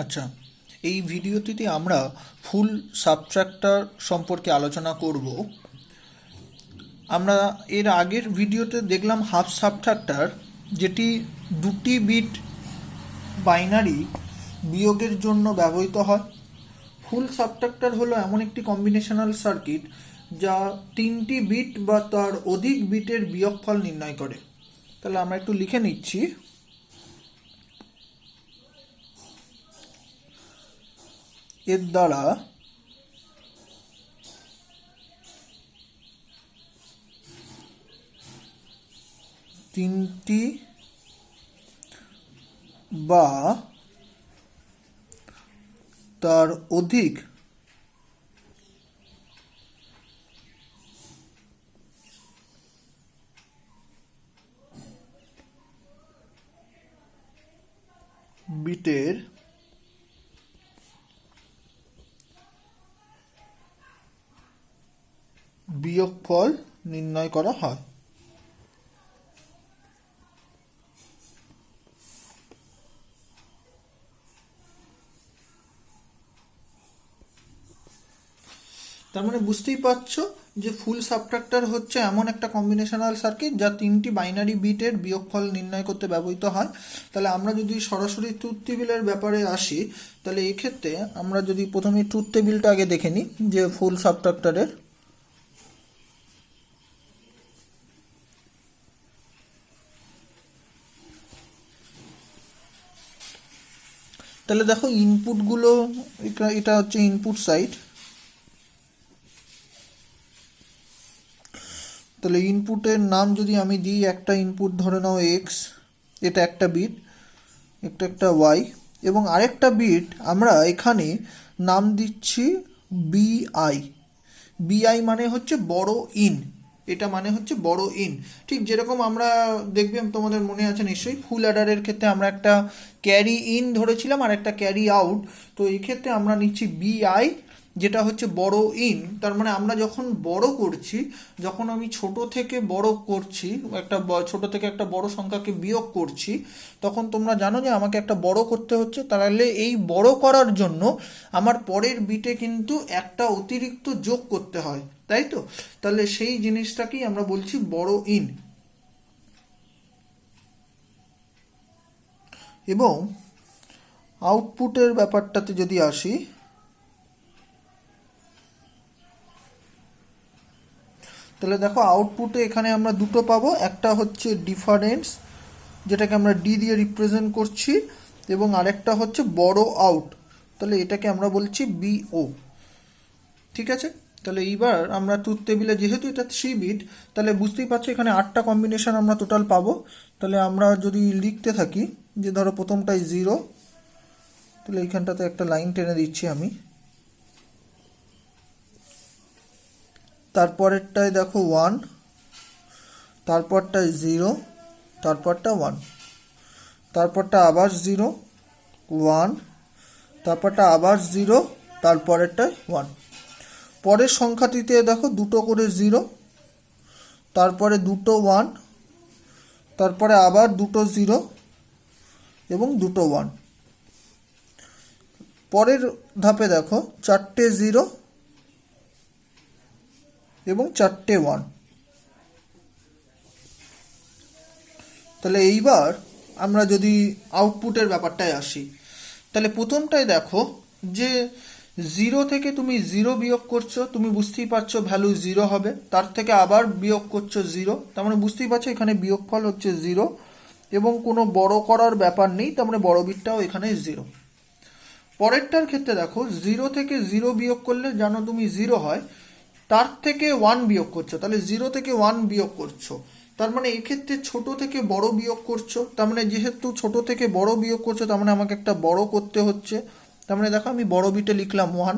আচ্ছা, এই ভিডিওটিতে আমরা ফুল সাবট্রাক্টর সম্পর্কে আলোচনা করব। আমরা এর আগের ভিডিওতে দেখলাম হাফ সাবট্রাক্টর, যেটি দুটি বিট বাইনারি বিয়োগের জন্য ব্যবহৃত হয়। ফুল সাবট্রাক্টর হলো এমন একটি কম্বিনেশনাল সার্কিট যা তিনটি বিট বা তার অধিক বিটের বিয়োগফল নির্ণয় করে। তাহলে আমরা একটু লিখে নিচ্ছি। এর দ্বারা তিনটি বা তার অধিক বিটের বিয়োগফল নির্ণয় করা হয়। তার মানে বুঝতেই পারছো যে ফুল সাবট্রাক্টর হচ্ছে এমন একটা কম্বিনেশনাল সার্কিট যা তিনটি বাইনারি বিটের বিয়োগফল নির্ণয় করতে ব্যবহৃত হয়। তাহলে আমরা যদি সরাসরি ট্রুথ টেবিলের ব্যাপারে আসি, তাহলে এক্ষেত্রে আমরা যদি প্রথমে ট্রুথ টেবিলটা আগে দেখে নিই যে ফুল সাবট্রাক্টরের। তাহলে দেখো ইনপুটগুলো, এটা হচ্ছে ইনপুট সাইড। তাহলে ইনপুটের নাম যদি আমি দিই, একটা ইনপুট ধরে নাও এক্স, এটা একটা বিট, একটা ওয়াই, এবং আরেকটা বিট আমরা এখানে নাম দিচ্ছি বিআই। বিআই মানে হচ্ছে বড় ইন, এটা মানে হচ্ছে বড় ইন। ঠিক যেরকম আমরা দেখবে, তোমাদের মনে আছে নিশ্চয়ই, ফুল অ্যাডারের ক্ষেত্রে আমরা একটা ক্যারি ইন ধরেছিলাম আর একটা ক্যারি আউট। তো এই ক্ষেত্রে আমরা নিচ্ছি বিআই, যেটা হচ্ছে বড় ইন। তার মানে আমরা যখন বড় করছি, যখন আমি ছোট থেকে বড় করছি, ছোট থেকে একটা বড় সংখ্যাকে বিয়োগ করছি, তখন তোমরা জানো যে আমাকে একটা বড় করতে হচ্ছে। তাহলে এই বড় করার জন্য আমার পরের বিটে কিন্তু একটা অতিরিক্ত যোগ করতে হয়, তাই তো? তাহলে সেই জিনিসটাকেই আমরা বলছি বড় ইন। এবং আউটপুটের ব্যাপারটাতে যদি আসি, তাহলে দেখো আউটপুটে এখানে আমরা দুটো পাবো। একটা হচ্ছে ডিফারেন্স, যেটাকে আমরা ডি দিয়ে রিপ্রেজেন্ট করছি, এবং আরেকটা হচ্ছে বড় আউট। তাহলে এটাকে আমরা বলছি বিও। ঠিক আছে? তাহলে এইবার আমরা ট্রুথ টেবিলে, যেহেতু এটা 3 বিট, তাহলে বুঝতেই পারছো এখানে 8টা কম্বিনেশন আমরা টোটাল পাবো। তাহলে আমরা যদি লিখতে থাকি যে ধরো প্রথমটাই 0, তাহলে এইখানটাতে একটা লাইন টেনে দিচ্ছি আমি। তারপরেরটায় দেখো 1, তারপরটায় 0, তারপরটা 1, তারপরটা আবার 0, 1, তারপরটা আবার 0, তারপরেরটায় 1। পরের সংখ্যাটিতে দেখো দুটো করে 0, তারপরে দুটো 1, তারপরে আবার দুটো 0 এবং দুটো 1। পরের ধাপে দেখো 4টে 0 এবং 4টে 1। তাহলে এইবার আমরা যদি আউটপুটের ব্যাপারটায় আসি, তাহলে প্রথমটায় দেখো যে 0 থেকে তুমি 0 বিয়োগ করছো, তুমি বুঝতেই পারছো ভ্যালু 0 হবে। তার থেকে আবার বিয়োগ করছো 0, তার মানে বুঝতেই পারছো এখানে বিয়োগফল হচ্ছে 0, এবং কোনো বড় করার ব্যাপার নেই, তার মানে বড় বিটটাও এখানে 0। পরেরটার ক্ষেত্রে দেখো 0 থেকে 0 বিয়োগ করলে জানো তুমি 0 হয়, তার থেকে 1 বিয়োগ করছো, তাহলে 0 থেকে 1 বিয়োগ করছো। তার মানে এক্ষেত্রে ছোট থেকে বড় বিয়োগ করছো। তার মানে যেহেতু ছোট থেকে বড় বিয়োগ করছো, তার মানে আমাকে একটা বড় করতে হচ্ছে। তার মানে দেখো আমি বড় বিটে লিখলাম 1।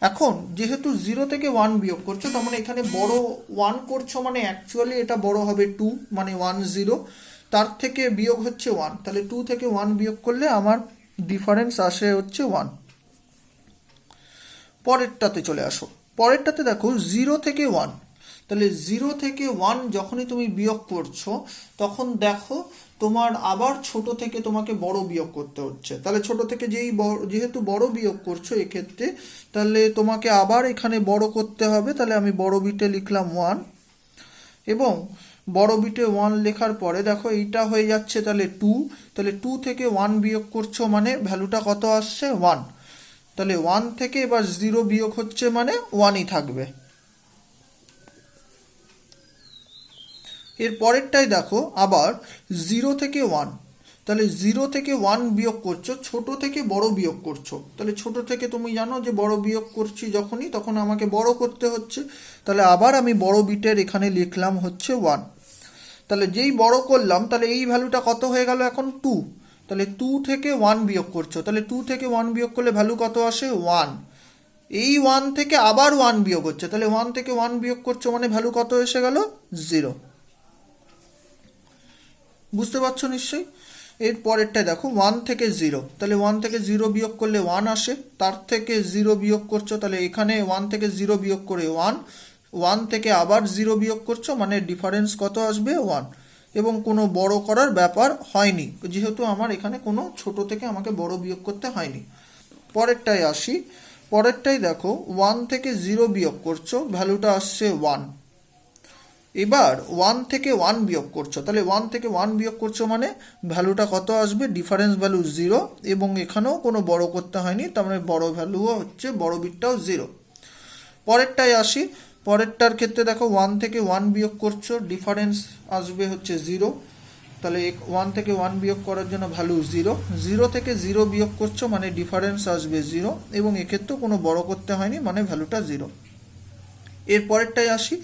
এখন যেহেতু 0 থেকে 1 বিয়োগ করছো, তার মানে এখানে বড় 1 করছো, মানে অ্যাকচুয়ালি এটা বড় হবে 2, মানে 1 0, তার থেকে বিয়োগ হচ্ছে 1। তাহলে 2 থেকে 1 বিয়োগ করলে আমার ডিফারেন্স আসে হচ্ছে 1। পরেরটাতে চলে আসো। পরেরটাতে দেখো 0 থেকে 1। তাহলে 0 থেকে 1 যখনই তুমি বিয়োগ করছো, তখন দেখো তোমার আবার ছোট থেকে তোমাকে বড় বিয়োগ করতে হচ্ছে। তাহলে ছোট থেকে যেহেতু বড় বিয়োগ করছো এক্ষেত্রে, তাহলে তোমাকে আবার এখানে বড় করতে হবে। তাহলে আমি বড় বিটে লিখলাম 1, এবং বড় বিটে 1 লেখার পরে দেখো এইটা হয়ে যাচ্ছে তাহলে 2। তাহলে 2 থেকে 1 বিয়োগ করছো মানে ভ্যালুটা কত আসছে? 1। তাহলে 1 থেকে এবার 0 বিয়োগ হচ্ছে মানে 1ই থাকবে। এর পরেরটাই দেখো আবার 0 থেকে 1। তাহলে 0 থেকে 1 বিয়োগ করছো, ছোট থেকে বড় বিয়োগ করছো। তাহলে ছোট থেকে তুমি জানো যে বড় বিয়োগ করছি যখনই, তখন আমাকে বড় করতে হচ্ছে। তাহলে আবার আমি বড় বিটের এখানে লিখলাম হচ্ছে 1। তাহলে যেই বড় করলাম, তাহলে এই ভ্যালুটা কত হয়ে গেল এখন? 2। তাহলে 2 থেকে 1 বিয়োগ করছো। তাহলে 2 থেকে 1 বিয়োগ করলে ভ্যালু কত আসে? 1। এই 1 থেকে আবার 1 বিয়োগ হচ্ছে। তাহলে 1 থেকে 1 বিয়োগ করছো মানে ভ্যালু কত এসে গেল? 0। বুঝতে পারছো নিশ্চয়ই? এর পরেরটা দেখো 1 থেকে 0। তাহলে 1 থেকে 0 বিয়োগ করলে 1 আসে। তার থেকে 0 বিয়োগ করছো, তাহলে এখানে 1 থেকে 0 বিয়োগ করে 1। 1 থেকে আবার 0 বিয়োগ করছো মানে ডিফারেন্স কত আসবে? 1। এবং কোনো বড় করার ব্যাপার হয়নি, যেহেতু আমার এখানে কোনো ছোট থেকে আমাকে বড় বিয়োগ করতে হয়নি। পরেরটায় আসি। পরেরটাই দেখো 1 থেকে 0 বিয়োগ করছো, ভ্যালুটা আসছে 1। এবার 1 থেকে 1 বিয়োগ করছো। তাহলে 1 থেকে 1 বিয়োগ করছো মানে ভ্যালুটা কত আসবে? ডিফারেন্স ভ্যালু 0, এবং এখানেও কোনো বড় করতে হয়নি, তার মানে বড় ভ্যালুও হচ্ছে, বড় বিটটাও 0। পরেরটায় আসি। পরেরটার ক্ষেত্রে দেখো 1 থেকে 1 বিয়োগ করছো, ডিফারেন্স আসবে হচ্ছে 0। তাহলে 1 থেকে 1 বিয়োগ করার জন্য ভ্যালু 0। 0 থেকে 0 বিয়োগ করছো মানে ডিফারেন্স আসবে 0, এবং এক্ষেত্রেও কোনো বড় করতে হয়নি মানে ভ্যালুটা 0। এর পরেরটায় আসি।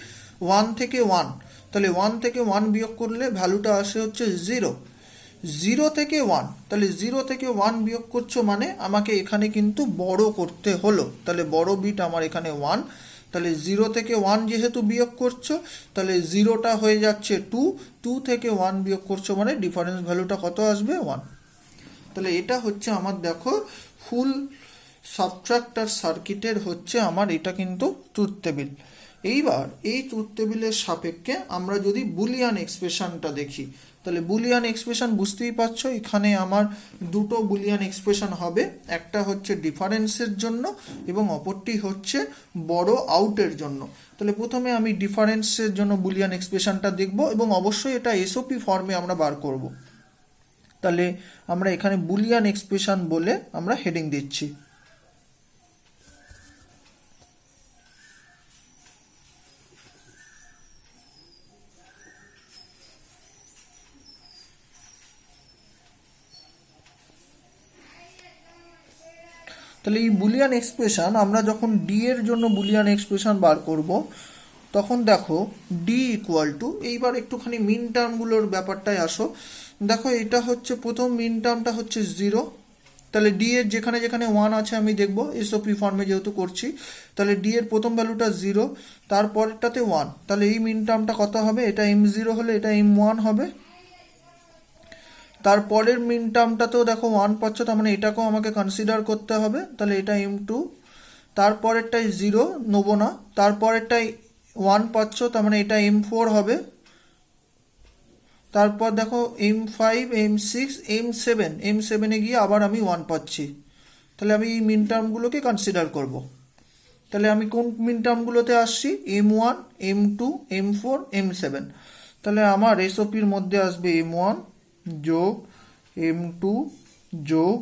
1 থেকে 1। তাহলে 1 থেকে 1 বিয়োগ করলে ভ্যালুটা আসে হচ্ছে 0। 0 থেকে 1। তাহলে 0 থেকে 1 বিয়োগ করছো মানে আমাকে এখানে কিন্তু বড় করতে হলো। তাহলে বড় বিট আমার এখানে 1। তাহলে 0 থেকে 1 যেহেতু বিয়োগ করছো, তাহলে 0টা হয়ে যাচ্ছে 2। 2 থেকে 1 বিয়োগ করছো মানে ডিফারেন্স ভ্যালুটা কত আসবে? 1। তাহলে এটা হচ্ছে আমার দেখো ফুল সাবট্রাক্টর সার্কিটের হচ্ছে আমার এটা কিন্তু ট্রুথ টেবিল। এইবার এই ট্রুথ টেবিলের সাপেক্ষে আমরা যদি বুলিয়ান এক্সপ্রেশনটা দেখি, তাহলে বুলিয়ান এক্সপ্রেশন বুঝতেই পারছো, এখানে আমার দুটো বুলিয়ান এক্সপ্রেশন হবে। একটা হচ্ছে ডিফারেন্সের জন্য এবং অপরটি হচ্ছে বড় আউটের জন্য। তাহলে প্রথমে আমি ডিফারেন্সের জন্য বুলিয়ান এক্সপ্রেশনটা দেখব, এবং অবশ্যই এটা এসওপি ফর্মে আমরা বার করব। তাহলে আমরা এখানে বুলিয়ান এক্সপ্রেশন বলে আমরা হেডিং দিচ্ছি। তাহলে এই বুলিয়ান এক্সপ্রেশন আমরা যখন ডি এর জন্য বুলিয়ান এক্সপ্রেশন বার করব, তখন দেখো ডি ইকুয়াল টু, এইবার একটুখানি মিন টার্মগুলোর ব্যাপারটায় আসো। দেখো এটা হচ্ছে প্রথম মিন টার্মটা হচ্ছে 0। তাহলে ডি এর যেখানে যেখানে 1 আছে আমি দেখব, এসওপি ফর্মে যেহেতু করছি। তাহলে ডি এর প্রথম ভ্যালুটা 0, তারপরেরটাতে 1। তাহলে এই মিন টার্মটা কত হবে? এটা m0 হলে এটা m1 হবে। তারপরের মিন টার্মটাতেও দেখো 1 পাচ্ছ, তার মানে এটাকেও আমাকে কনসিডার করতে হবে। তাহলে এটা m2। তারপরেরটাই 0 নেবো না। তারপরেরটাই 1 পাচ্ছ, তার মানে এটা m4 হবে। তারপর দেখো m5, m6, m7 গিয়ে আবার আমি 1 পাচ্ছি। তাহলে আমি এই মিন টার্মগুলোকে কনসিডার করব। তাহলে আমি কোন মিন টার্মগুলোতে আসছি? m1, m2, m4, m7। তাহলে আমার এসওপির মধ্যে আসবে m1 যোগ m2 যোগ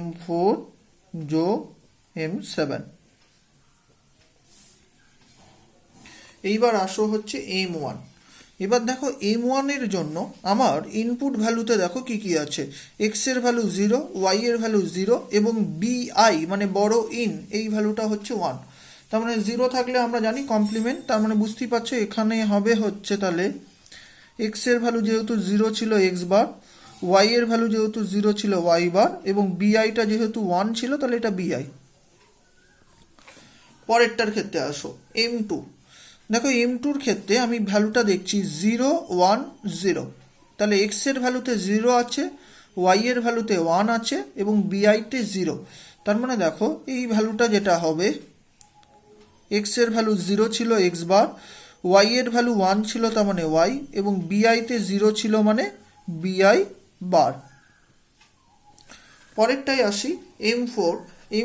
m4 যোগ m7। এইবার আসো হচ্ছে m1। এবার দেখো m1 এর জন্য আমার ইনপুট ভ্যালুতে দেখো কি কি আছে। x এর ভ্যালু 0, y এর ভ্যালু 0, এবং bi মানে বড় ইন, এই ভ্যালুটা হচ্ছে 1। তার মানে 0 থাকলে আমরা জানি কমপ্লিমেন্ট, তার মানে বুঝতেই পারছো এখানে হবে হচ্ছে তাহলে x এর ভ্যালু যেহেতু 0 ছিল x বার, y এর ভ্যালু যেহেতু 0 ছিল y বার, এবং biটা যেহেতু 1 ছিল তাহলে এটা bi। পরেরটার ক্ষেত্রে আসো m2। দেখো m2-র ক্ষেত্রে আমি ভ্যালুটা দেখছি 0, 1, 0। তাহলে x এর ভ্যালুতে 0 আছে, y এর ভ্যালুতে 1 আছে, এবং biতে 0। তার মানে দেখো এই ভ্যালুটা যেটা হবে, x এর ভ্যালু 0 ছিল x বার, y এর ভ্যালু 1 ছিল তার মানে y, এবং biতে 0 ছিল মানে বিআই বার। পরেরটাই আসি M4।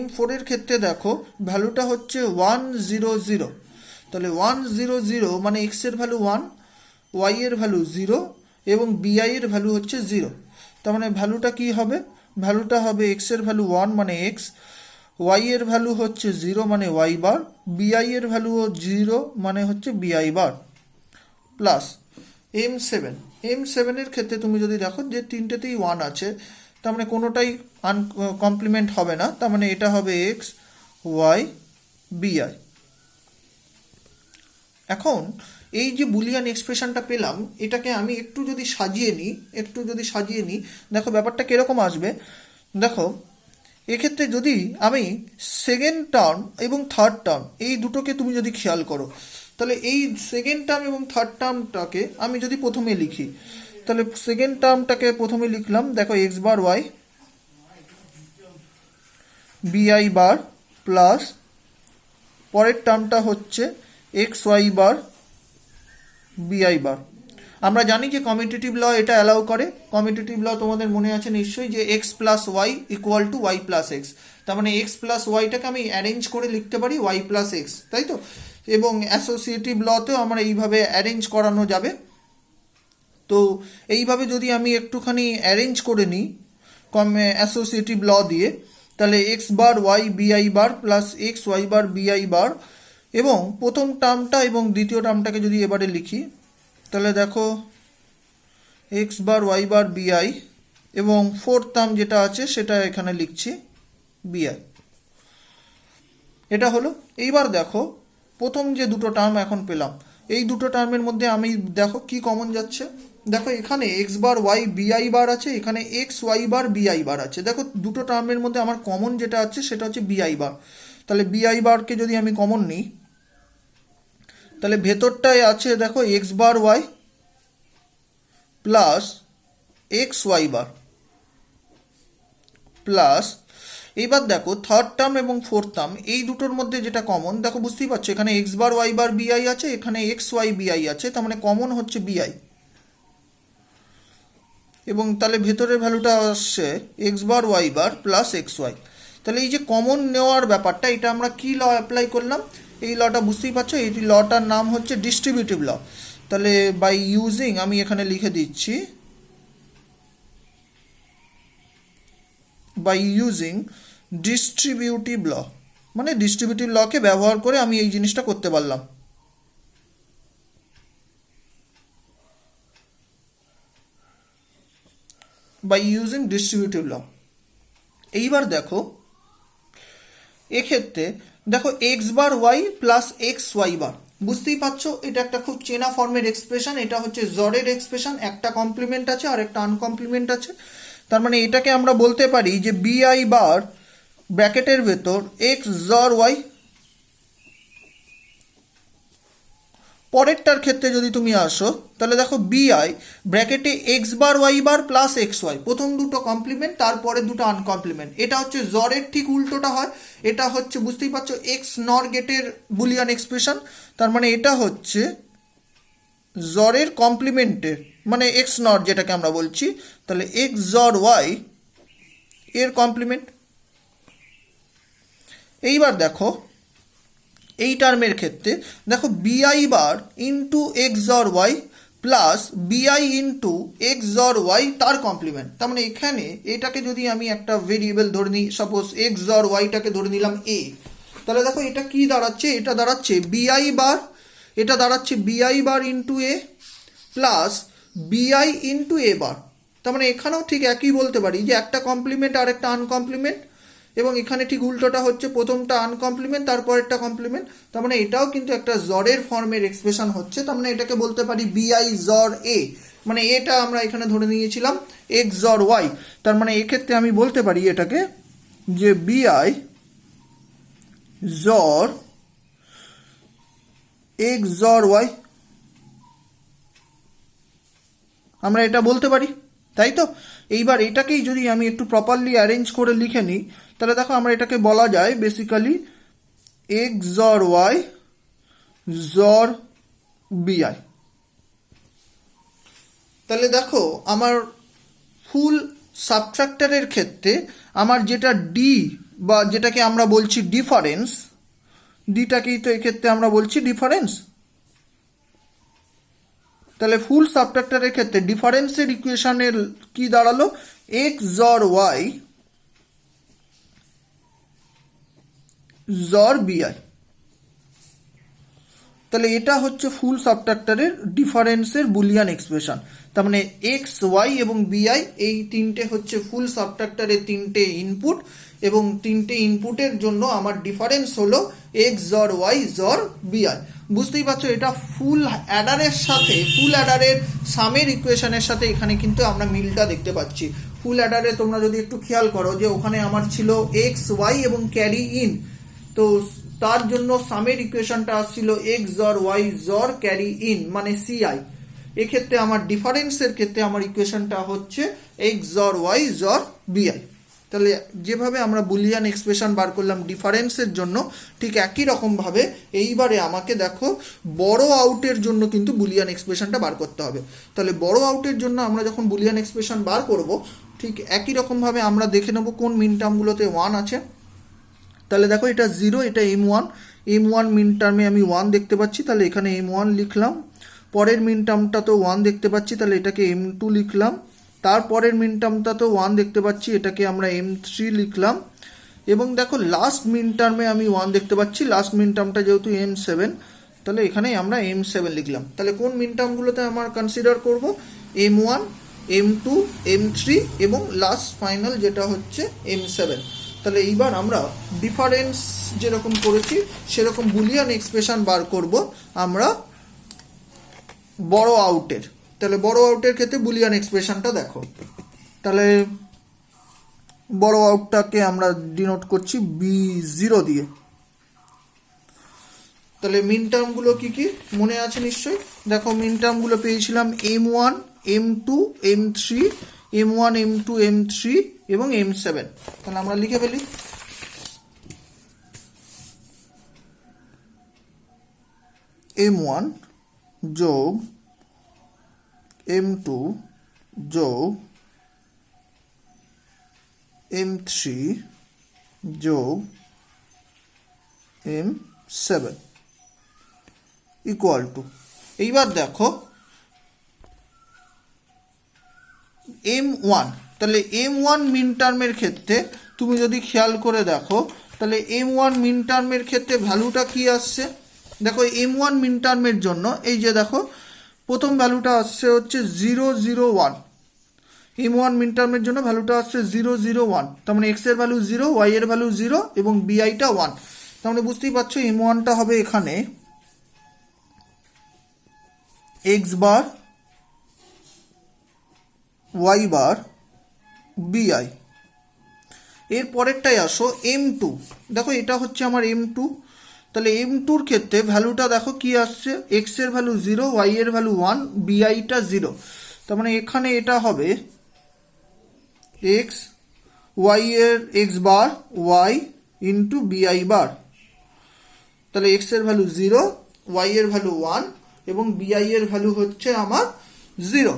M4 এর ক্ষেত্রে দেখো ভ্যালুটা হচ্ছে 100। তাহলে 100 মানে এক্স এর ভ্যালু 1, ওয়াই এর ভ্যালু 0 এবং বিআই এর ভ্যালু হচ্ছে 0। তার মানে ভ্যালুটা কি হবে? ভ্যালুটা হবে এক্স এর ভ্যালু 1 মানে এক্স, ওয়াই এর ভ্যালু হচ্ছে 0 মানে ওয়াই বার, বিআই এর ভ্যালুও 0 মানে হচ্ছে বিআই বার, প্লাস M7 এর ক্ষেত্রে তুমি যদি দেখো যে তিনটেতেই 1 আছে, তার মানে কোনোটাই কমপ্লিমেন্ট হবে না, তার মানে এটা হবে এক্স ওয়াই বিআই। এখন এই যে বুলিয়ান এক্সপ্রেশনটা পেলাম, এটাকে আমি একটু যদি সাজিয়ে নিই, দেখো ব্যাপারটা কিরকম আসবে। দেখো এক্ষেত্রে যদি আমি সেকেন্ড টার্ম এবং থার্ড টার্ম এই দুটোকে তুমি যদি খেয়াল করো, তাহলে এই সেকেন্ড টার্ম এবং থার্ড টার্মটাকে আমি যদি প্রথমে লিখি, তাহলে সেকেন্ড টার্মটাকে প্রথমে লিখলাম, দেখো এক্স বার ওয়াই বিআই বার প্লাস পরের টার্মটা হচ্ছে এক্স ওয়াই বার বিআই বার। আমরা জানি যে কমিউটেটিভ ল এটা অ্যালাউ করে। কমিউটেটিভ ল তোমাদের মনে আছে নিশ্চয়ই, যে x plus y equal to y plus x. তার মানে এক্স প্লাস ওয়াইটাকে আমি অ্যারেঞ্জ করে লিখতে পারি ওয়াই প্লাস এক্স, তাই তো? এবং অ্যাসোসিয়েটিভ লতেও আমরা এইভাবে অ্যারেঞ্জ করানো যাবে। তো এইভাবে যদি আমি একটুখানি অ্যারেঞ্জ করে নিই অ্যাসোসিয়েটিভ ল দিয়ে, তাহলে এক্স বার ওয়াই বিআই বার প্লাস এক্স ওয়াই বার বিআই বার, এবং প্রথম টার্মটা এবং দ্বিতীয় টার্মটাকে যদি এবারে লিখি, তাহলে দেখো এক্স বার ওয়াই বার বিআই এবং ফোর্থ টার্ম যেটা আছে সেটা এখানে লিখছি বিআই। এটা হলো। এইবার দেখো প্রথম যে দুটো টার্ম এখন পেলাম, এই দুটো টার্মের মধ্যে আমি দেখো কি কমন যাচ্ছে। দেখো এখানে এক্স বার ওয়াই বিআই বার আছে, এখানে এক্স ওয়াই বার বিআই বার আছে। দেখো দুটো টার্মের মধ্যে আমার কমন যেটা আছে সেটা হচ্ছে বিআই বার। তাহলে বিআই বারকে যদি আমি কমন নিই, তাহলে ভেতরটায় আছে দেখো x bar Y plus x y bar plus, এইবার দেখো থার্ড টার্ম এবং ফোর্থ টার্ম এই দুটোর মধ্যে যেটা কমন, দেখো বুঝতেই পারছো এখানে এক্স বার ওয়াই বার বিআই আছে, এখানে এক্স ওয়াই বিআই আছে, তার মানে কমন হচ্ছে বিআই। এবং তাহলে ভেতরের ভ্যালুটা আসছে x bar y bar plus x Y. তাহলে এই যে কমন নেওয়ার ব্যাপারটা, এটা আমরা কি ল অ্যাপ্লাই করলাম? এই লটা বুঝতেই পারছো, এই লটার নাম হচ্ছে ডিস্ট্রিবিউটিভ ল। তাহলে বাই ইউজিং, আমি এখানে লিখে দিচ্ছি, বাই ইউজিং ডিস্ট্রিবিউটিভ ল, মানে ডিস্ট্রিবিউটিভ লকে ব্যবহার করে আমি এই জিনিসটা করতে পারলাম। বাই ইউজিং ডিস্ট্রিবিউটিভ ল। এইবার দেখো এক্ষেত্রে দেখো x bar Y plus x y bar, বুঝতেই পারছো এটা একটা খুব চেনা ফর্মের এক্সপ্রেশন। এটা হচ্ছে জরের এক্সপ্রেশন, একটা কমপ্লিমেন্ট আছে আর একটা আনকমপ্লিমেন্ট আছে। তার মানে এটাকে আমরা বলতে পারি যে বিআই বার ব্র্যাকেটের ভেতর এক্স জর ওয়াই। পরেরটার ক্ষেত্রে যদি তুমি আসো, তাহলে দেখো বিআই ব্র্যাকেটে x bar y bar plus x Y, প্রথম দুটো কমপ্লিমেন্ট, তারপরে দুটো আনকমপ্লিমেন্ট। এটা হচ্ছে জরের ঠিক উল্টোটা হয়। এটা হচ্ছে বুঝতেই পারছো এক্স নর গেটের বুলিয়ান এক্সপ্রেশন। তার মানে এটা হচ্ছে জরের কমপ্লিমেন্টের, মানে এক্স নর যেটাকে আমরা বলছি, তাহলে এক্স জর ওয়াই এর কমপ্লিমেন্ট। এইবার দেখো এই টার্মের ক্ষেত্রে দেখো B I bar into XOR Y plus B I into XOR Y তার কমপ্লিমেন্ট। তার মানে এখানে এটাকে যদি আমি একটা ভেরিয়েবল ধরে নিই, সাপোজ এক্স জর ওয়াইটাকে ধরে নিলাম এ, তাহলে দেখো এটা কি দাঁড়াচ্ছে, এটা দাঁড়াচ্ছে বিআই বার, এটা দাঁড়াচ্ছে বিআই বার ইন্টু এ প্লাস বিআই ইন্টু এ বার। তার মানে এখানেও ঠিক একই বলতে পারি যে একটা কমপ্লিমেন্ট আর একটা আনকমপ্লিমেন্ট, এবং এখানে ঠিক উল্টোটা হচ্ছে প্রথমটা আনকমপ্লিমেন্ট তারপরেরটা কমপ্লিমেন্ট। তার মানে এটাও কিন্তু একটা জরের ফর্মের এক্সপ্রেশন হচ্ছে। তার মানে এটাকে বলতে পারি বিআই জর এ, মানে এটা আমরা এখানে ধরে নিয়েছিলাম এক্স জর ওয়াই। তার মানে এক্ষেত্রে আমি বলতে পারি এটাকে যে বিআই জর এক্স জর ওয়াই, আমরা এটা বলতে পারি, তাই তো? এইবার এটাকেই যদি আমি একটু প্রপারলি অ্যারেঞ্জ করে লিখে নিই, তাহলে দেখো আমরা এটাকে বলা যায় বেসিক্যালি এক্স জর ওয়াই জর বিআই। তাহলে দেখো আমার ফুল সাবট্রাক্টরের ক্ষেত্রে আমার যেটা ডি বা যেটাকে আমরা বলছি ডিফারেন্স, ডিটাকেই তো এক্ষেত্রে আমরা বলছি ডিফারেন্স। তাহলে ফুল সাবট্রাক্টরের ক্ষেত্রে ডিফারেন্সের ইকুয়েশনের কি দাঁড়ালো, এক্স জর ওয়াই জর বিআই। তাহলে এটা হচ্ছে ফুল সাবট্রাক্টরের ডিফারেন্সের বুলিয়ান এক্সপ্রেশন। তার মানে এক্স ওয়াই এবং বিআই এই তিনটে হচ্ছে ফুল সাবট্রাক্টরের তিনটে ইনপুট, এবং তিনটে ইনপুটের জন্য আমার ডিফারেন্স হলো এক্স জর ওয়াই জর বিআই। বুঝতেই পারছো এটা ফুল অ্যাডারের সাথে, ফুল অ্যাডারের সামের ইকুয়েশনের সাথে এখানে কিন্তু আমরা মিলটা দেখতে পাচ্ছি। ফুল অ্যাডারে তোমরা যদি একটু খেয়াল করো যে ওখানে আমার ছিল এক্স ওয়াই এবং ক্যারি ইন, তো তার জন্য সামের ইকুয়েশনটা আসছিল এক্স জর ওয়াই জর ক্যারি ইন মানে সিআই। এক্ষেত্রে আমার ডিফারেন্সের ক্ষেত্রে আমার ইকুয়েশনটা হচ্ছে এক্স জর ওয়াই জর বিআই। তাহলে যেভাবে আমরা বুলিয়ান এক্সপ্রেশন বার করলাম ডিফারেন্সের জন্য, ঠিক একই রকমভাবে এইবারে আমাকে দেখো বড় আউটের জন্য কিন্তু বুলিয়ান এক্সপ্রেশনটা বার করতে হবে। তাহলে বড় আউটের জন্য আমরা যখন বুলিয়ান এক্সপ্রেশন বার করব, ঠিক একই রকমভাবে আমরা দেখে নেব কোন মিন টার্মগুলোতে 1 আছে। তাহলে দেখো এটা 0, এটা M1 মিন টার্মে আমি 1 দেখতে পাচ্ছি, তাহলে এখানে M1 লিখলাম। পরের মিন টার্মটা তো 1 দেখতে পাচ্ছি, তাহলে এটাকে M2 লিখলাম। তারপরের মিন টার্মটা তো 1 দেখতে পাচ্ছি, এটাকে আমরা M3 লিখলাম। এবং দেখো লাস্ট মিন টার্মে আমি 1 দেখতে পাচ্ছি, লাস্ট মিন টার্মটা যেহেতু M7, তাহলে এখানে আমরা M7 লিখলাম। তাহলে কোন মিন টার্মগুলোতে আমরা কনসিডার করব, M1, M2, M3 এবং লাস্ট ফাইনাল যেটা হচ্ছে M7। তাহলে এইবার আমরা ডিফারেন্স যেরকম করেছি সেরকম বুলিয়ান এক্সপ্রেশন বার করব আমরা বড় আউটের। তাহলে বড় আউটের ক্ষেত্রে বুলিয়ান এক্সপ্রেশনটা দেখো, তাহলে বড় আউটটাকে আমরা ডিনোট করছি B0 দিয়ে। তাহলে মিন টার্মগুলো কি কি মনে আছে নিশ্চয়ই, দেখো মিন টার্মগুলো পেয়েছিলাম M1, M2, M3, M1, M2, M3 এবং M7। তাহলে আমরা লিখে ফেলি, M1 যোগ M2 যোগ M3 যোগ M7 ইকুয়াল টু, এইবার দেখো M1। তাহলে M1 মিন টার্মের ক্ষেত্রে তুমি যদি খেয়াল করে দেখো, তাহলে M1 মিন টার্মের ক্ষেত্রে ভ্যালুটা কি আসছে, দেখো M1 মিন টার্মের জন্য এই যে দেখো প্রথম ভ্যালুটা আসছে হচ্ছে 001। M1 মিন টার্মের জন্য ভ্যালুটা আসছে 001, তার মানে এক্স এর ভ্যালু 0, ওয়াই এর ভ্যালু 0 এবং বিআইটা 1। তার মানে বুঝতেই পারছো M1টা হবে এখানে এক্স বার ওয়াই বার বিআই। এর পরেরটাই আসো M2, দেখো এটা হচ্ছে আমার M2। তাহলে M2র ক্ষেত্রে ভ্যালুটা দেখো কি আসছে, এক্স এর ভ্যালু 0, ওয়াই এর ভ্যালু 1, বিআইটা 0। তার মানে এখানে এটা হবে এক্স, ওয়াই এর এক্স বার ওয়াই ইন্টু বিআই বার। তাহলে এক্স এর ভ্যালু 0, ওয়াই এর ভ্যালু 1 এবং বিআই এর ভ্যালু হচ্ছে আমার 0।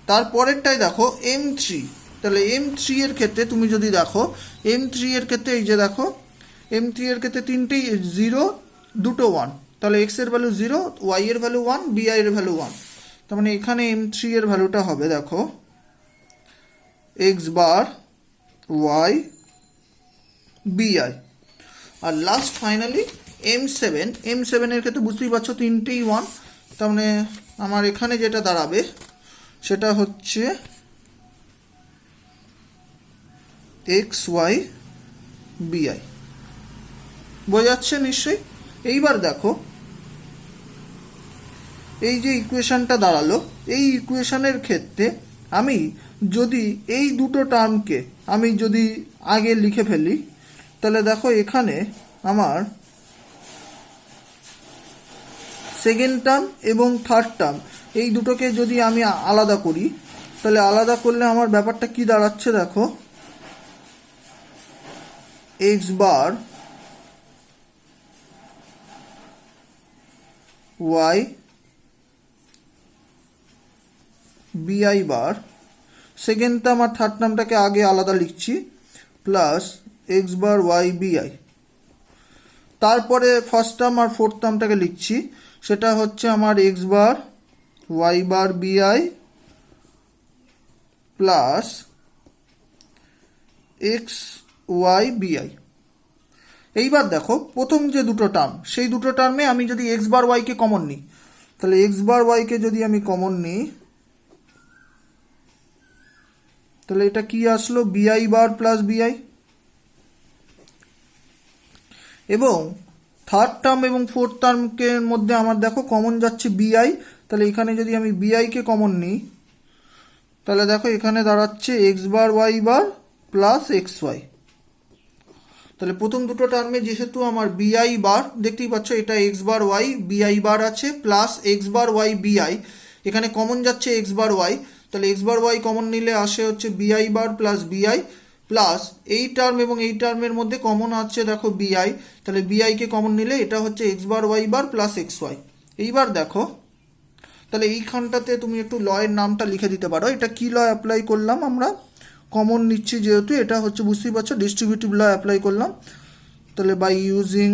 তারপরেরটাই দেখো M3। তাহলে M3 এর ক্ষেত্রে তুমি যদি দেখো, M3 এর ক্ষেত্রে এই যে দেখো M3 এর ক্ষেত্রে তিনটেই 0, দুটো 1। তাহলে এক্স এর ভ্যালু 0, ওয়াই এর ভ্যালু 1, বিআই এর ভ্যালু 1। তার মানে এখানে M3 এর ভ্যালুটা হবে দেখো এক্স বার ওয়াই বিআই। আর লাস্ট ফাইনালি M7 এর ক্ষেত্রে বুঝতেই পারছো তিনটেই 1। তার মানে আমার এখানে যেটা দাঁড়াবে সেটা হচ্ছে এক্স ওয়াই বিআই। বোঝা যাচ্ছে নিশ্চয়ই। এইবার দেখো এই যে ইকুয়েশনটা দাঁড়ালো, এই ইকুয়েশনের ক্ষেত্রে আমি যদি এই দুটো টার্মকে আমি যদি আগে লিখে ফেলি, তাহলে দেখো এখানে আমার সেকেন্ড টার্ম এবং থার্ড টার্ম এই দুটোকে যদি আমি আলাদা করি, তাহলে আলাদা করলে আমার ব্যাপারটা কি দাঁড়াচ্ছে দেখো, এক্স বার ওয়াই বিআই বার, সেকেন্ড টার্ম আর থার্ড টার্মটাকে আগে আলাদা লিখছি, প্লাস এক্স বার ওয়াই বিআই। তারপরে ফার্স্ট টার্ম আর ফোর্থ টার্মটাকে লিখছি, সেটা হচ্ছে আমার এক্স বার ওয়াই বার বিআই প্লাস এক্স ওয়াই বিআই। এইবার দেখো প্রথম যে দুটো টার্ম, সেই দুটো টার্মে আমি যদি এক্স বার ওয়াইকে কমন নিই, তাহলে এক্স বার ওয়াইকে যদি আমি কমন নিই, তাহলে এটা কি আসলো, বিআই বার প্লাস বিআই। এবং থার্ড টার্ম এবং ফোর্থ টার্মের মধ্যে আমার দেখো কমন যাচ্ছে বিআই, তাহলে এখানে যদি আমি বিআইকে কমন নিই, তাহলে দেখো এখানে দাঁড়াচ্ছে x bar y bar plus x Y. তাহলে প্রথম দুটো টার্মে যেহেতু আমার বিআই বার, দেখতেই পাচ্ছ এটা এক্স বার ওয়াই বিআই বার আছে, প্লাস এক্স বার ওয়াই বিআই, এখানে কমন যাচ্ছে এক্স বার ওয়াই, তাহলে এক্স বার ওয়াই কমন নিলে আসে হচ্ছে বিআই বার প্লাস বিআই, প্লাস এই টার্ম এবং এই টার্মের মধ্যে কমন আছে দেখো বিআই, তাহলে বিআইকে কমন নিলে এটা হচ্ছে x bar y bar plus x Y. এইবার দেখো তাহলে এইখানটাতে তুমি একটু লয়ের নামটা লিখে দিতে পারো, এটা কি ল অ্যাপ্লাই করলাম আমরা, কমন নিচ্ছি যেহেতু, এটা হচ্ছে বুঝতেই পারছো ডিস্ট্রিবিউটিভ ল অ্যাপ্লাই করলাম। তাহলে বাই ইউজিং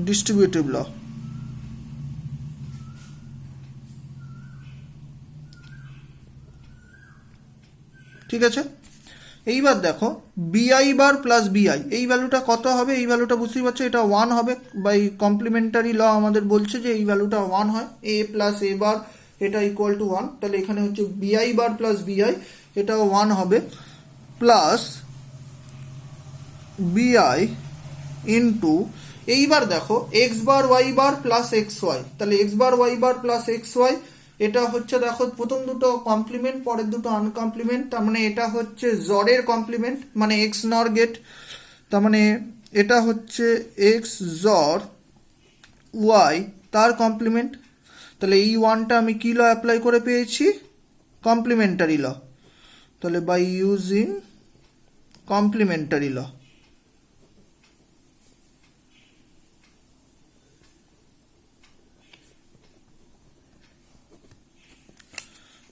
ডিস্ট্রিবিউটিভ ল, ঠিক আছে। এইবার দেখো বিআই বার প্লাস বিআই, এই ভ্যালুটা কত হবে, এই ভ্যালুটা বুঝতেই পারছো এটা 1 হবে, বাই কমপ্লিমেন্টারি ল আমাদের বলছে যে এই ভ্যালুটা 1 হয়, এ প্লাস এ বার এটা ইকুয়াল টু 1, তাহলে এখানে হচ্ছে বিআই বার প্লাস বিআই এটাও 1 হবে, প্লাস বিআই ইন্টু, এইবার দেখো x bar y bar plus x Y, তাহলে x bar y bar plus x Y এটা হচ্ছে দেখো প্রথম দুটো কমপ্লিমেন্ট, পরের দুটো আনকমপ্লিমেন্ট, তার মানে এটা হচ্ছে জরের কমপ্লিমেন্ট, মানে এক্স নর গেট, তার মানে এটা হচ্ছে এক্স জর ওয়াই তার কমপ্লিমেন্ট। তাহলে এই ওয়ানটা আমি কি ল অ্যাপ্লাই করে পেয়েছি, কমপ্লিমেন্টারি ল, তাহলে বাই ইউজিং কমপ্লিমেন্টারি ল।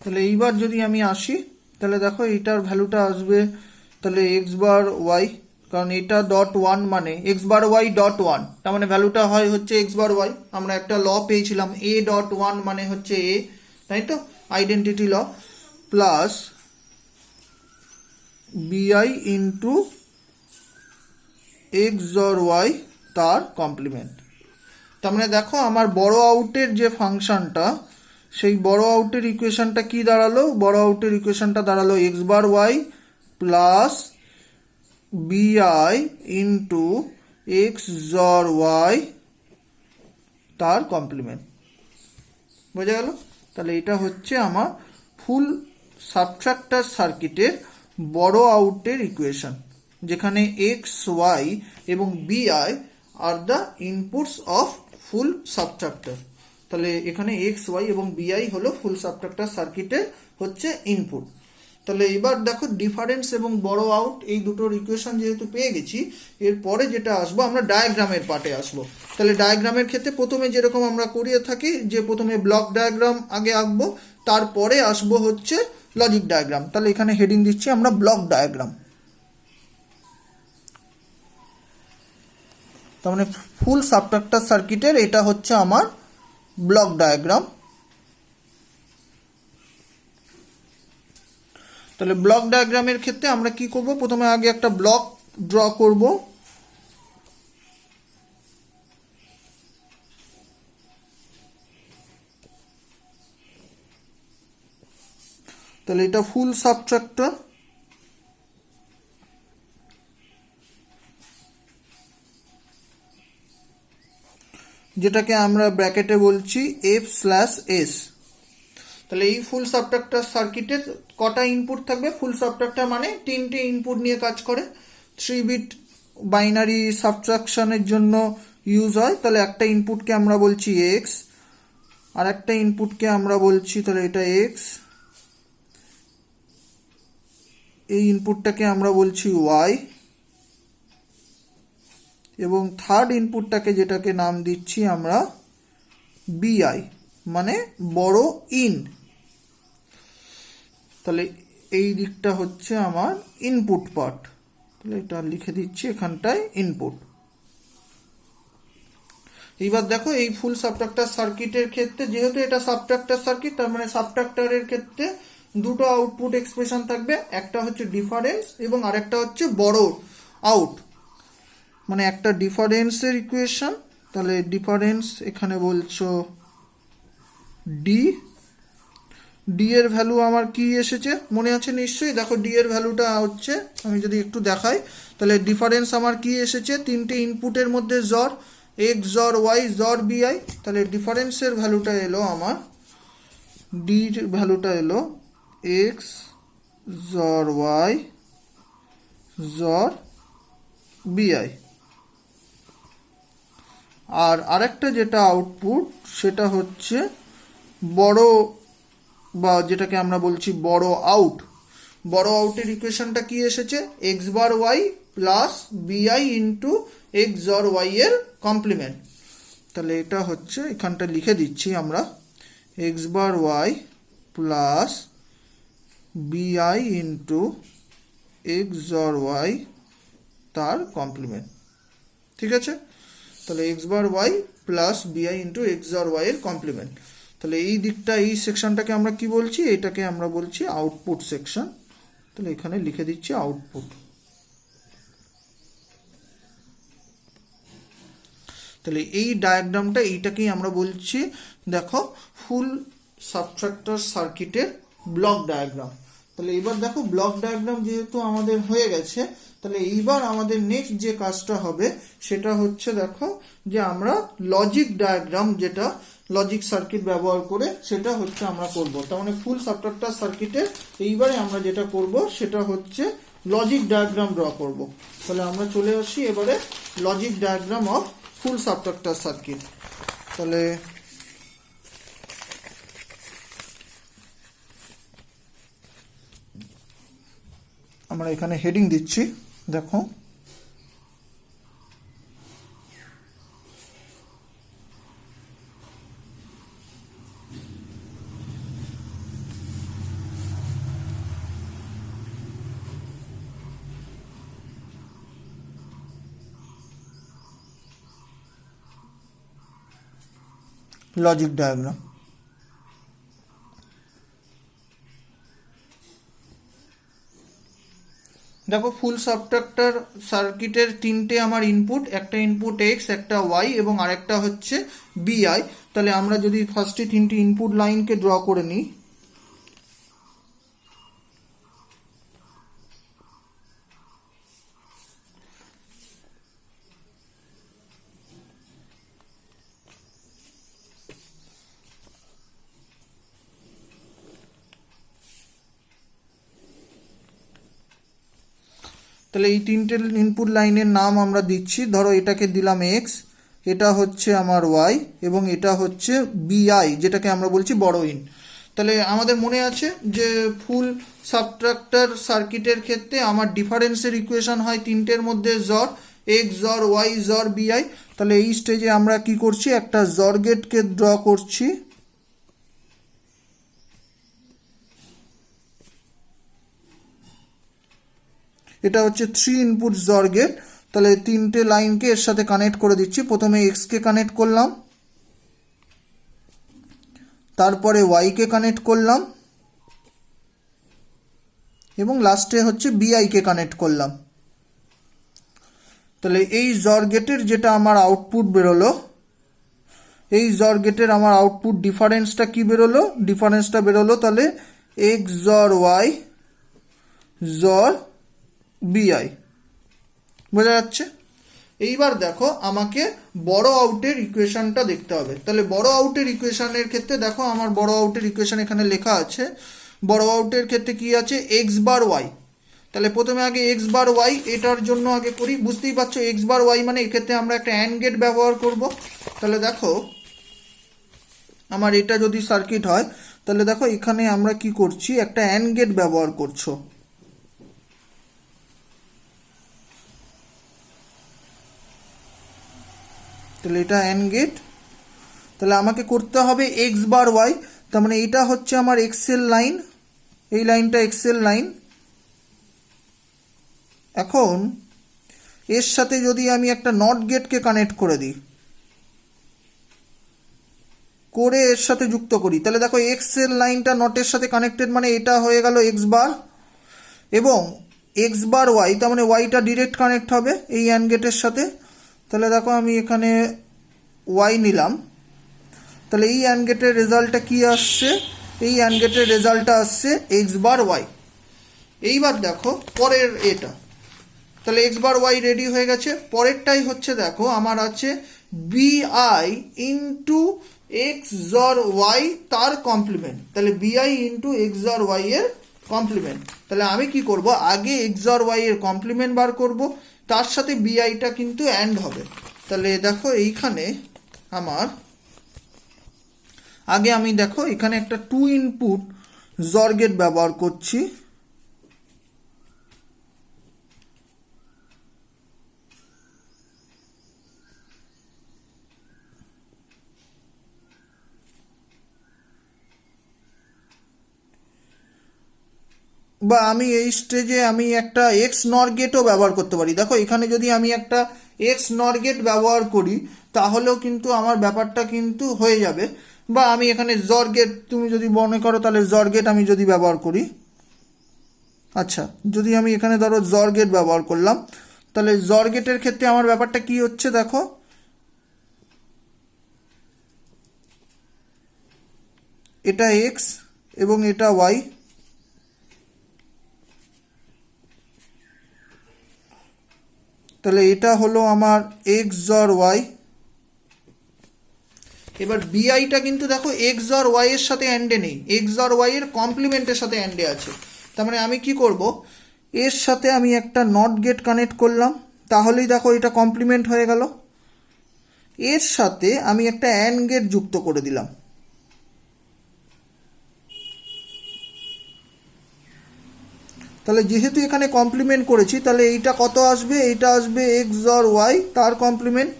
তাহলে এইবার যদি আমি আসি, তাহলে দেখো এইটার ভ্যালুটা আসবে তাহলে এক্স বার ওয়াই, কারণ এটা ডট ওয়ান মানে x bar Y dot one, তার মানে ভ্যালুটা হয় হচ্ছে এক্স বার ওয়াই, আমরা একটা ল পেয়েছিলাম এ ডট ওয়ান মানে হচ্ছে এ, তাই তো আইডেন্টিটি ল, plus B I into XOR Y তার কমপ্লিমেন্ট। তার মানে দেখো আমার বড় আউটের যে ফাংশনটা, সেই বড় আউটের ইকুয়েশনটা কি দাঁড়ালো, বড় আউটের ইকুয়েশনটা দাঁড়ালো x bar Y plus B I into XOR Y তার কমপ্লিমেন্ট, বোঝা গেল। তাহলে এটা হচ্ছে আমার ফুল সাবট্রাক্টর সার্কিটের বড় আউটের ইকুয়েশন, যেখানে এক্স ওয়াই এবং বিআই are the inputs of full subtractor. তাহলে এখানে এক্স ওয়াই এবং বিআই হলো ফুল সাবট্রাক্টর সার্কিটের হচ্ছে ইনপুট। তাহলে এবার দেখো ডিফারেন্স এবং বড় আউট এই দুটোর ইকুয়েশন যেহেতু পেয়ে গেছি, এরপরে যেটা আসবো আমরা ডায়াগ্রামের পার্টে আসবো। তাহলে ডায়াগ্রামের ক্ষেত্রে প্রথমে যেরকম আমরা করিয়ে থাকি, যে প্রথমে ব্লক ডায়াগ্রাম আগে আঁকবো, তারপরে আসবো হচ্ছে লজিক ডায়াগ্রাম। তাহলে এখানে হেডিং দিচ্ছি আমরা ব্লক ডায়াগ্রাম। তার মানে ফুল সাবট্রাক্টর সার্কিটের এটা হচ্ছে আমার ব্লক ডায়াগ্রাম। তাহলে ব্লক ডায়াগ্রামের ক্ষেত্রে আমরা কি করব, প্রথমে আগে একটা ব্লক ড্র করব, তাহলে এটা ফুল সাবট্রাক্টর, যেটাকে আমরা ব্র্যাকেটে বলছি F/S। তাহলে এই ফুল সাবট্রাক্টর সার্কিটের কটা ইনপুট থাকবে, ফুল সাবট্রাক্টর মানে 3টে ইনপুট নিয়ে কাজ করে, 3 বিট বাইনারি সাবট্রাকশনের জন্য ইউজ হয়। তাহলে একটা ইনপুটকে আমরা বলছি এক্স, আর একটা ইনপুটকে আমরা বলছি তাহলে এটা এক্স, এই ইনপুটটাকে আমরা বলছি ওয়াই, এবং থার্ড ইনপুটটাকে যেটাকে নাম দিচ্ছি আমরা বিআই। মানে বড় ইন। তাহলে এই দিকটা হচ্ছে আমার ইনপুট পার্ট, তাহলে এটা লিখে দিচ্ছি এখানটায় ইনপুট। এইবার দেখো এই ফুল সাবট্রাক্টর সার্কিটের ক্ষেত্রে যেহেতু এটা সাবট্রাক্টর সার্কিট, তার মানে সাবট্রাক্টরের ক্ষেত্রে দুটো আউটপুট এক্সপ্রেশন থাকবে, একটা হচ্ছে ডিফারেন্স এবং আরেকটা হচ্ছে বড় আউট, মানে একটা ডিফারেন্সের ইকুয়েশন। তাহলে ডিফারেন্স এখানে বলছো ডি, ডি এর ভ্যালু আমার কি এসেছে মনে আছে নিশ্চয়ই, দেখো ডি এর ভ্যালুটা হচ্ছে, আমি যদি একটু দেখাই, তাহলে ডিফারেন্স আমার কি এসেছে, তিনটে ইনপুটের মধ্যে জর, এক্স জর ওয়াই জর বিআই, তাহলে ডিফারেন্সের ভ্যালুটা এলো আমার, ডির ভ্যালুটা এলো এক্স জর ওয়াই জর বিআই। আর আরেকটা যেটা আউটপুট সেটা হচ্ছে বড়, বা যেটাকে আমরা বলছি বড় আউট। বড় আউটের ইকুয়েশনটা কি এসেছে, x bar Y plus B I into XOR Y এর কমপ্লিমেন্ট। তাহলে এটা হচ্ছে এখানটা লিখে দিচ্ছি আমরা, x bar Y plus B I into XOR Y তার কমপ্লিমেন্ট। ঠিক আছে, তাহলে x bar Y plus B I into XOR Y এর কমপ্লিমেন্ট। তাহলে এই দিকটা, এই সেকশনটাকে আমরা কি বলছি, এটাকে আমরা বলছি আউটপুট সেকশন। তাহলে এখানে লিখে দিচ্ছি আউটপুট। তাহলে এই ডায়াগ্রামটা, এইটাকেই আমরা বলছি দেখো ফুল সাবট্রাক্টর সার্কিটের ব্লক ডায়াগ্রাম। তাহলে এবার দেখো ব্লক ডায়াগ্রাম যেহেতু আমাদের হয়ে গেছে, তাহলে এইবার আমাদের নেক্সট যে কাজটা হবে সেটা হচ্ছে দেখো যে আমরা লজিক ডায়াগ্রাম, যেটা লজিক সার্কিট ব্যবহার করে সেটা হচ্ছে আমরা করব। তার মানে ফুল সাবট্রাক্টর সার্কিটে এইবারে আমরা যেটা করব সেটা হচ্ছে লজিক ডায়াগ্রাম ড্র করব। তাহলে আমরা চলে আসি এবারে logic diagram of full subtractor circuit. তাহলে আমরা এখানে হেডিং দিচ্ছি, দেখো লজিক ডায়াগ্রাম। দেখো ফুল সাবট্রাক্টর সার্কিটের তিনটে আমার ইনপুট, একটা ইনপুট এক্স, একটা ওয়াই এবং আরেকটা হচ্ছে বিআই। তাহলে আমরা যদি ফার্স্টে তিনটি ইনপুট লাইনকে ড্র করে নিই, তাহলে এই তিনটে ইনপুট লাইনের নাম আমরা দিচ্ছি, ধরো এটাকে দিলাম এক্স, এটা হচ্ছে আমার ওয়াই এবং এটা হচ্ছে বিআই, যেটাকে আমরা বলছি বড় ইন। তাহলে আমাদের মনে আছে যে ফুল সাবট্রাক্টর সার্কিটের ক্ষেত্রে আমার ডিফারেন্সের ইকুয়েশন হয় তিনটের মধ্যে জর, এক্স জর ওয়াই জর বিআই। তাহলে এই স্টেজে আমরা কি করছি, একটা জর গেটকে ড্র করছি। এটা হচ্ছে 3 ইনপুট জর গেট। তাহলে তিনটে লাইনকে এর সাথে কানেক্ট করে দিচ্ছি। প্রথমে এক্স কে কানেক্ট করলাম, তারপরে ওয়াই কে কানেক্ট করলাম এবং লাস্টে হচ্ছে বিআই কে কানেক্ট করলাম। তাহলে এই জর গেটের যেটা আমার আউটপুট বেরোলো, এই জর গেটের আমার আউটপুট ডিফারেন্সটা কি বেরোলো, ডিফারেন্সটা বেরোলো তাহলে এক্স জর ওয়াই জর বিআই। বোঝা যাচ্ছে? এইবার দেখো আমাকে বড় আউটের ইকুয়েশনটা দেখতে হবে। তাহলে বড় আউটের ইকুয়েশনের ক্ষেত্রে দেখো আমার বড় আউটের ইকুয়েশন এখানে লেখা আছে। বড় আউটের ক্ষেত্রে কি আছে, এক্স বার ওয়াই। তাহলে প্রথমে আগে এক্স বার ওয়াই, এটার জন্য আগে করি। বুঝতেই পারছো এক্স বার ওয়াই মানে এক্ষেত্রে আমরা একটা অ্যান্ড গেট ব্যবহার করব। তাহলে দেখো আমার এটা যদি সার্কিট হয়, তাহলে দেখো এখানে আমরা কি করছি, একটা অ্যান্ড গেট ব্যবহার করছো। তাহলে এটা অ্যান্ড গেট। তাহলে আমাকে করতে হবে এক্স বার ওয়াই, তার মানে এটা হচ্ছে আমার এক্সেল লাইন, এই লাইনটা এক্সেল লাইন। এখন এর সাথে যদি আমি একটা নট গেটকে কানেক্ট করে দিই, করে এর সাথে যুক্ত করি, তাহলে দেখো এক্সেল লাইনটা নটের সাথে কানেক্টেড, মানে এটা হয়ে গেল এক্স বার, এবং এক্স বার ওয়াই, তার মানে ওয়াইটা ডিরেক্ট কানেক্ট হবে এই অ্যান্ড গেটের সাথে। তাহলে দেখো আমি এখানে ওয়াই নিলাম, তাহলে এই অ্যান্ড গেটের রেজাল্টটা কী আসছে, এই অ্যান্ড গেটের রেজাল্টটা আসছে এক্স বার ওয়াই। এইবার দেখো পরের এটা, তাহলে এক্স বার ওয়াই রেডি হয়ে গেছে। পরেরটাই হচ্ছে দেখো আমার আছে বিআই ইন্টু এক্স জর ওয়াই তার কমপ্লিমেন্ট, তাহলে বিআই ইন্টু এক্স জর ওয়াই এর কমপ্লিমেন্ট। তাহলে আমি কি করব, আগে এক্স জর ওয়াই এর কমপ্লিমেন্ট বার করব, তার সাথে বিআইটা কিন্তু অ্যান্ড হবে। তাহলে দেখো এইখানে আমার আগে আমি দেখো এখানে একটা 2 ইনপুট জর গেট ব্যবহার করছি। বা আমি এই স্টেজে আমি একটা এক্স নর গেটও ব্যবহার করতে পারি। দেখো এখানে যদি আমি একটা এক্স নর গেট ব্যবহার করি তাহলেও কিন্তু আমার ব্যাপারটা কিন্তু হয়ে যাবে। বা আমি এখানে জর গেট, তুমি যদি মনে করো তাহলে জর গেট আমি যদি ব্যবহার করি, আচ্ছা যদি আমি এখানে ধরো জর গেট ব্যবহার করলাম, তাহলে জর গেটের ক্ষেত্রে আমার ব্যাপারটা কি হচ্ছে দেখো, এটা এক্স এবং এটা ওয়াই, তাহলে এটা হলো আমার এক্স জর ওয়াই। এবার বিআইটা কিন্তু দেখো এক্স জর ওয়াই এর সাথে অ্যান্ডে নেই, এক্স জর ওয়াই এর কমপ্লিমেন্টের সাথে অ্যান্ডে আছে। তার মানে আমি কি করব, এর সাথে আমি একটা নট গেট কানেক্ট করলাম, তাহলেই দেখো এটা কমপ্লিমেন্ট হয়ে গেল। এর সাথে আমি একটা অ্যান্ড গেট যুক্ত করে দিলাম, তাহলে যেহেতু এখানে কমপ্লিমেন্ট করেছি তাহলে এইটা কত আসবে, এইটা আসবে এক্স জর ওয়াই তার কমপ্লিমেন্ট,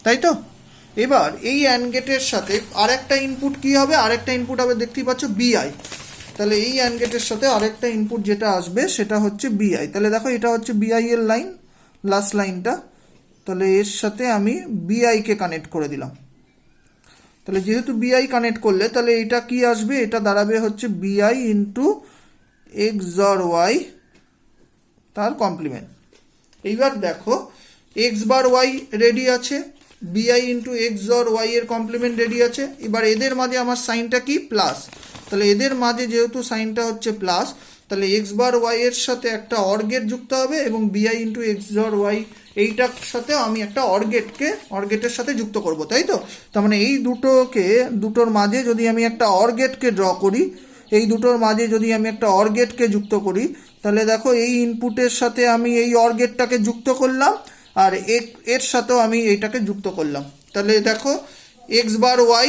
তাই তো। এবার এই অ্যান্ড গেটের সাথে আরেকটা ইনপুট কি হবে, আরেকটা ইনপুট হবে দেখতেই পাচ্ছ বিআই। তাহলে এই অ্যান্ড গেটের সাথে আরেকটা ইনপুট যেটা আসবে সেটা হচ্ছে বিআই। তাহলে দেখো এটা হচ্ছে বিআই এর লাইন, লাস্ট লাইনটা, তাহলে এর সাথে আমি বিআইকে কানেক্ট করে দিলাম। তাহলে যেহেতু বিআই কানেক্ট করলে তাহলে এটা কি আসবে, এটা দাঁড়াবে হচ্ছে বিআই ইন্টু এক্স জর ওয়াই তার কমপ্লিমেন্ট। এইবার দেখো এক্স বার ওয়াই রেডি আছে, বিআই ইন্টু এক্স জর ওয়াই এর কমপ্লিমেন্ট রেডি আছে। এবার এদের মাঝে আমার সাইনটা কি, প্লাস, তাহলে এদের মাঝে যেহেতু সাইনটা হচ্ছে প্লাস, তাহলে এক্স বার ওয়াই এর সাথে একটা অর গেট যুক্ত হবে এবং বিআই ইন্টু এক্স জর ওয়াই এইটার সাথে আমি একটা অর গেটের সাথে যুক্ত করব, তাই তো। তার মানে এই দুটোর মাঝে যদি আমি একটা অর গেটকে ড্র করি, এই দুটোর মাঝে যদি আমি একটা অর গেটকে যুক্ত করি, তাহলে দেখো এই ইনপুটের সাথে আমি এই অর গেটটাকে যুক্ত করলাম আর এর সাথেও আমি এইটাকে যুক্ত করলাম। তাহলে দেখো এক্স বার ওয়াই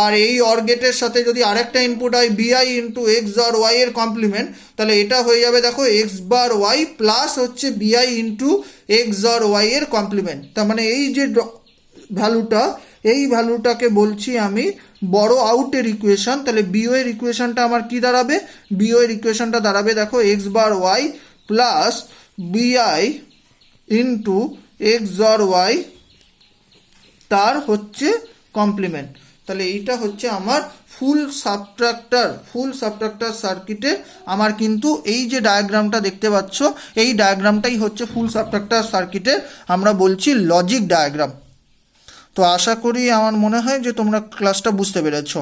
আর এই অর গেটের সাথে যদি আরেকটা ইনপুট হয় বিআই ইন্টু এক্স বার ওয়াই এর কমপ্লিমেন্ট, তাহলে এটা হয়ে যাবে দেখো এক্স বার ওয়াই প্লাস হচ্ছে বিআই ইন্টু এক্স বার ওয়াই এর কমপ্লিমেন্ট। তার মানে এই যে ভ্যালুটা, এই ভ্যালুটাকে বলছি আমি বড় আউটের ইকুয়েশন। তাহলে বিও এর ইকুয়েশনটা আমার কি দাঁড়াবে, বিও এর ইকুয়েশনটা দাঁড়াবে দেখো x bar Y plus B I into XOR Y তার হচ্ছে কমপ্লিমেন্ট। তাহলে এইটা হচ্ছে আমার ফুল সাবট্রাক্টর সার্কিটে আমার কিন্তু এই যে ডায়াগ্রামটা দেখতে পাচ্ছ, এই ডায়াগ্রামটাই হচ্ছে ফুল সাবট্রাক্টর সার্কিটের আমরা বলছি লজিক ডায়াগ্রাম। তো আশা করি আমার মনে হয় যে তোমরা ক্লাসটা বুঝতে পেরেছো।